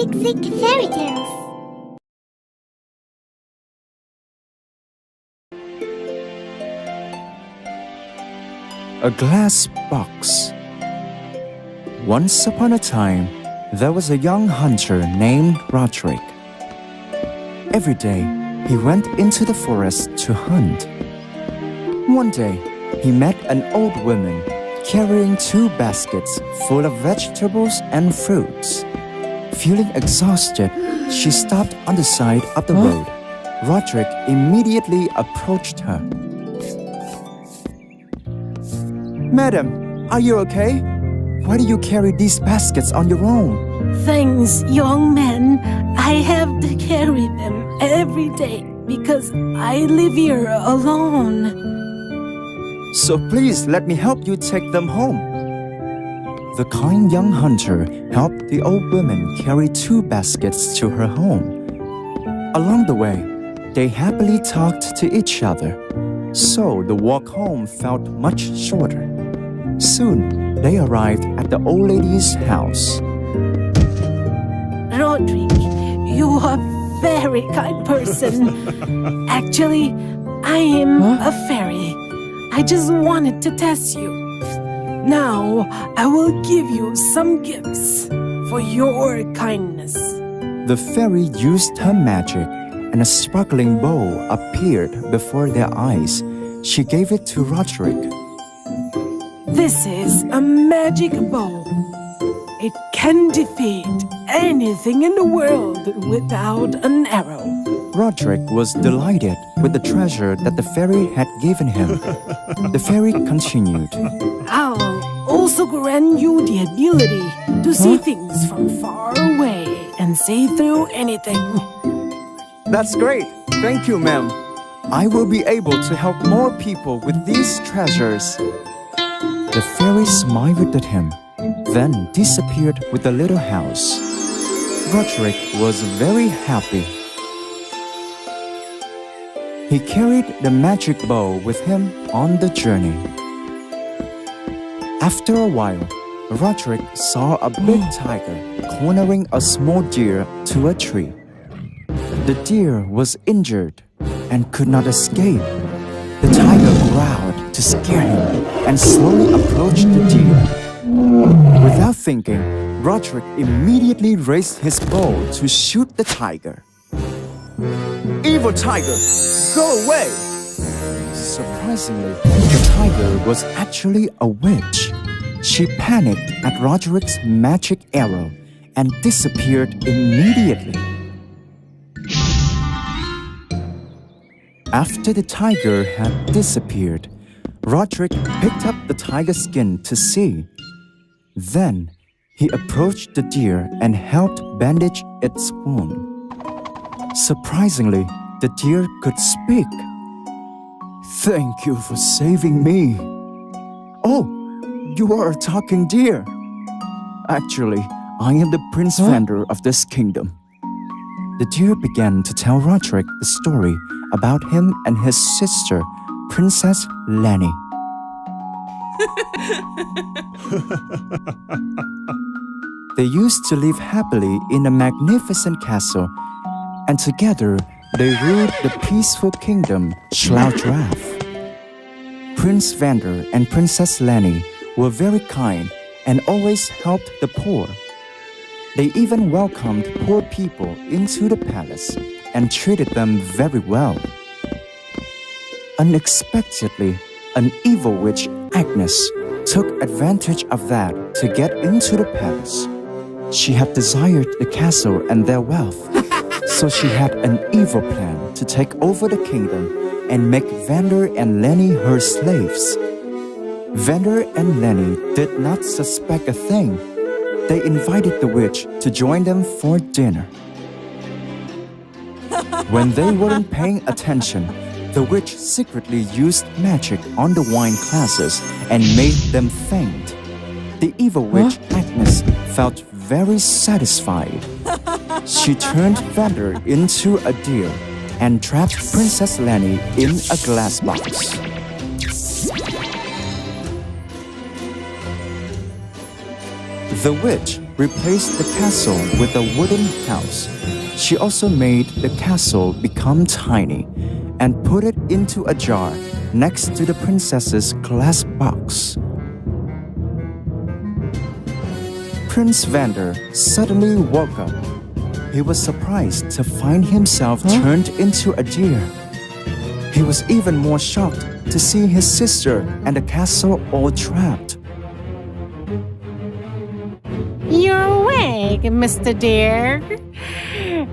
Dyslexic Fairy Tales. A glass box. Once upon a time, there was a young hunter named Roderick. Every day, he went into the forest to hunt. One day, he met an old woman carrying 2 baskets full of vegetables and fruits. Feeling exhausted, she stopped on the side of the road. Roderick immediately approached her. Madam, are you okay? Why do you carry these baskets on your own? Thanks, young man. I have to carry them every day because I live here alone. So please let me help you take them home. The kind young hunter helped the old woman carry 2 baskets to her home. Along the way, they happily talked to each other, so the walk home felt much shorter. Soon, they arrived at the old lady's house. Roderick, you are a very kind person. Actually, I am a fairy. I just wanted to test you. Now, I will give you some gifts for your kindness. The fairy used her magic, and a sparkling bowl appeared before their eyes. She gave it to Roderick. This is a magic bow. It can defeat anything in the world without an arrow. Roderick was delighted with the treasure that the fairy had given him. The fairy continued. I'll also grant you the ability to see things from far away and see through anything. That's great. Thank you, ma'am. I will be able to help more people with these treasures. The fairy smiled at him, then disappeared with the little house. Roderick was very happy. He carried the magic bow with him on the journey. After a while, Roderick saw a big tiger cornering a small deer to a tree. The deer was injured and could not escape. The tiger growled to scare him and slowly approached the deer. Without thinking, Roderick immediately raised his bow to shoot the tiger. Evil tiger, go away! Surprisingly, the tiger was actually a witch. She panicked at Roderick's magic arrow and disappeared immediately. After the tiger had disappeared, Roderick picked up the tiger skin to see. Then, he approached the deer and helped bandage its wound. Surprisingly, the deer could speak. Thank you for saving me. Oh, you are a talking deer. Actually, I am the Prince Vander of this kingdom. The deer began to tell Roderick the story about him and his sister, Princess Lenny. They used to live happily in a magnificent castle, and together they ruled the peaceful kingdom Schlaudraff. Prince Vander and Princess Lenny were very kind and always helped the poor. They even welcomed poor people into the palace and treated them very well. Unexpectedly, an evil witch, Agnes, took advantage of that to get into the palace. She had desired the castle and their wealth, so she had an evil plan to take over the kingdom and make Vander and Lenny her slaves. Vander and Lenny did not suspect a thing. They invited the witch to join them for dinner. When they weren't paying attention, the witch secretly used magic on the wine glasses and made them faint. The evil witch, Agnes, felt very satisfied. She turned Vander into a deer and trapped Princess Lenny in a glass box. The witch replaced the castle with a wooden house. She also made the castle become tiny and put it into a jar next to the princess's glass box. Prince Vander suddenly woke up. He was surprised to find himself turned into a deer. He was even more shocked to see his sister and the castle all trapped. You're awake, Mr. Deer.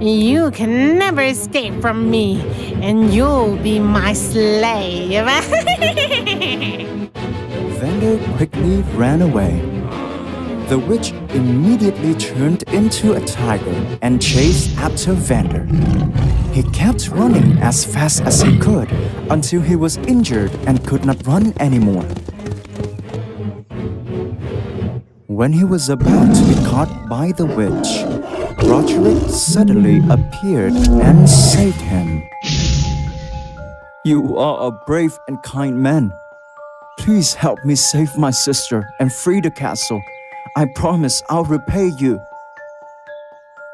You can never escape from me, and you'll be my slave. Vander quickly ran away. The witch immediately turned into a tiger and chased after Vander. He kept running as fast as he could until he was injured and could not run anymore. When he was about to be caught by the witch, Roderick suddenly appeared and saved him. You are a brave and kind man. Please help me save my sister and free the castle. I promise I'll repay you.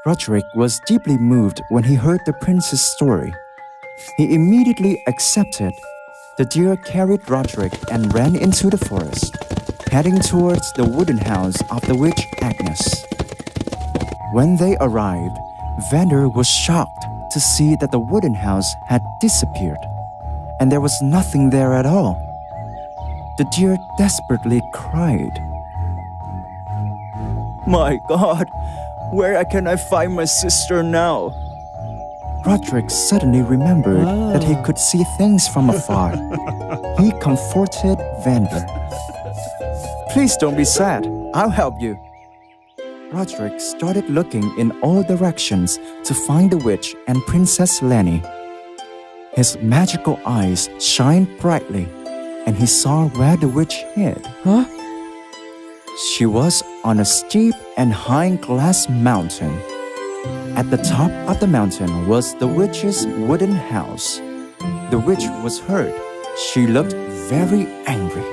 Roderick was deeply moved when he heard the prince's story. He immediately accepted. The deer carried Roderick and ran into the forest, heading towards the wooden house of the witch Agnes. When they arrived, Vander was shocked to see that the wooden house had disappeared, and there was nothing there at all. The deer desperately cried. My God, where can I find my sister now? Roderick suddenly remembered that he could see things from afar. He comforted Vander. Please don't be sad. I'll help you. Roderick started looking in all directions to find the witch and Princess Lenny. His magical eyes shined brightly, and he saw where the witch hid. She was on a steep and high glass mountain. At the top of the mountain was the witch's wooden house. The witch was hurt. She looked very angry.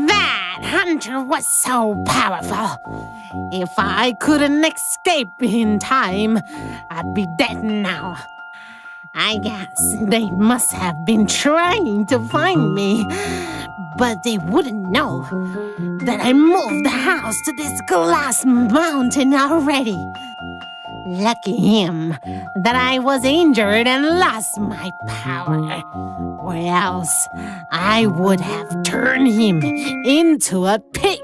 That hunter was so powerful. If I couldn't escape in time, I'd be dead now. I guess they must have been trying to find me, but they wouldn't know that I moved the house to this glass mountain already. Lucky him that I was injured and lost my power, or else I would have turned him into a pig,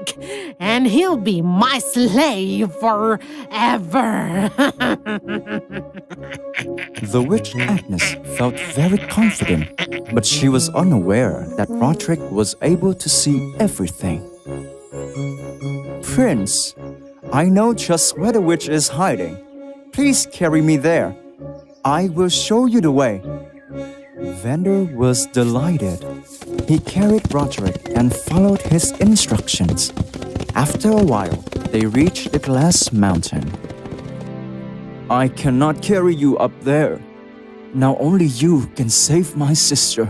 and he'll be my slave forever. The witch Agnes felt very confident, but she was unaware that Roderick was able to see everything. Prince, I know just where the witch is hiding. Please carry me there. I will show you the way. Vander was delighted. He carried Roderick and followed his instructions. After a while, they reached the glass mountain. I cannot carry you up there. Now only you can save my sister.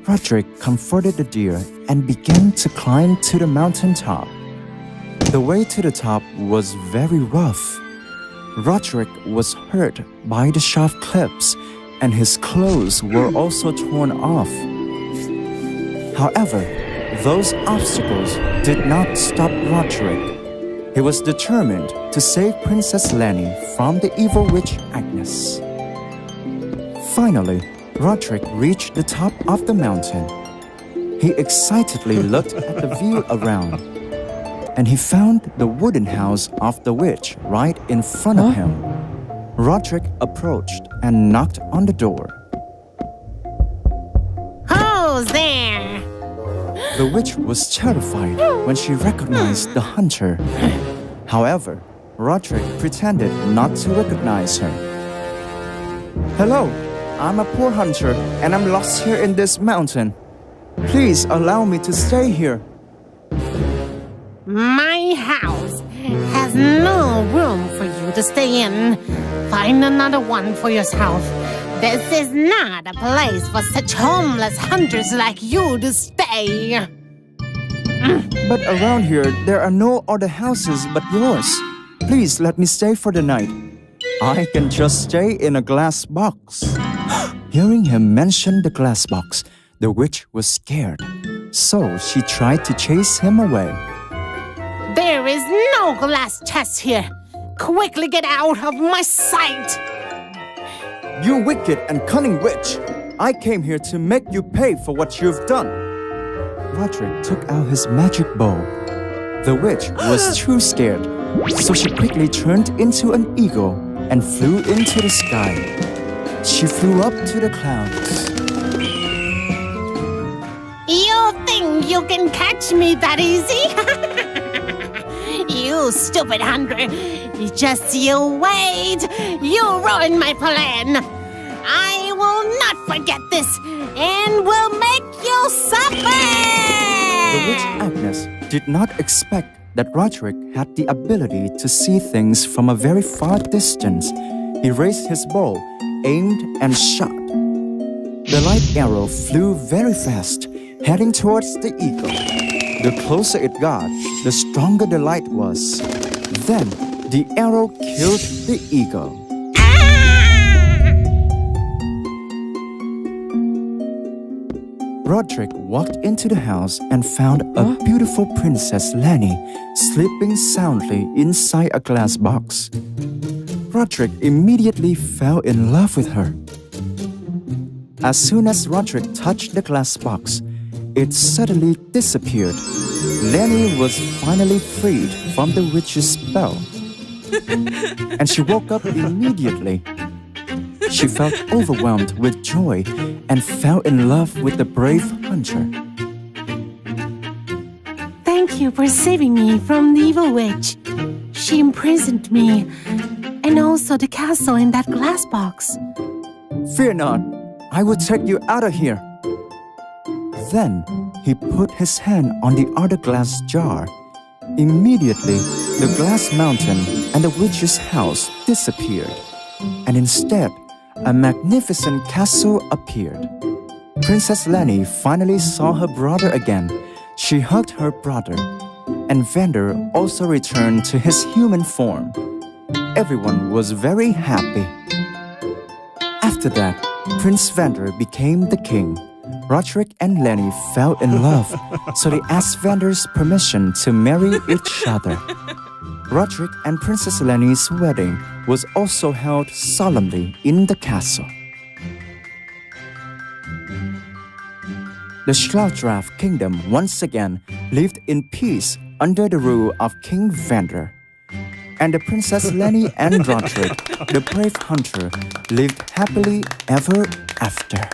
Roderick comforted the deer and began to climb to the mountain top. The way to the top was very rough. Roderick was hurt by the sharp clips, and his clothes were also torn off. However, those obstacles did not stop Roderick. He was determined to save Princess Lenny from the evil witch Agnes. Finally, Roderick reached the top of the mountain. He excitedly looked at the view around, and he found the wooden house of the witch right in front of him. Roderick approached and knocked on the door. Who's there? The witch was terrified when she recognized the hunter. However, Roderick pretended not to recognize her. Hello, I'm a poor hunter and I'm lost here in this mountain. Please allow me to stay here. My house has no room for you to stay in. Find another one for yourself. This is not a place for such homeless hunters like you to stay. But around here, there are no other houses but yours. Please let me stay for the night. I can just stay in a glass box. Hearing him mention the glass box, the witch was scared. So she tried to chase him away. There is no glass chest here. Quickly get out of my sight. You wicked and cunning witch! I came here to make you pay for what you've done. Roderick took out his magic bow. The witch was too scared, so she quickly turned into an eagle and flew into the sky. She flew up to the clouds. You think you can catch me that easy? You stupid hunter. Just you wait. You ruined my plan. I will not forget this and will make you suffer. The witch Agnes did not expect that Roderick had the ability to see things from a very far distance. He raised his bow, aimed, and shot. The light arrow flew very fast, heading towards the eagle. The closer it got, the stronger the light was. Then, the arrow killed the eagle. Roderick walked into the house and found a beautiful Princess Lenny sleeping soundly inside a glass box. Roderick immediately fell in love with her. As soon as Roderick touched the glass box, it suddenly disappeared. Lenny was finally freed from the witch's spell. And she woke up immediately. She felt overwhelmed with joy and fell in love with the brave hunter. Thank you for saving me from the evil witch. She imprisoned me, and also the castle in that glass box. Fear not, I will take you out of here. Then he put his hand on the other glass jar. Immediately, the glass mountain and the witch's house disappeared, and instead, a magnificent castle appeared. Princess Lenny finally saw her brother again. She hugged her brother, and Vander also returned to his human form. Everyone was very happy. After that, Prince Vander became the king. Roderick and Lenny fell in love, so they asked Vander's permission to marry each other. Roderick and Princess Lenny's wedding was also held solemnly in the castle. The Schlaudraff kingdom once again lived in peace under the rule of King Vander. And the Princess Lenny and Roderick, the brave hunter, lived happily ever after.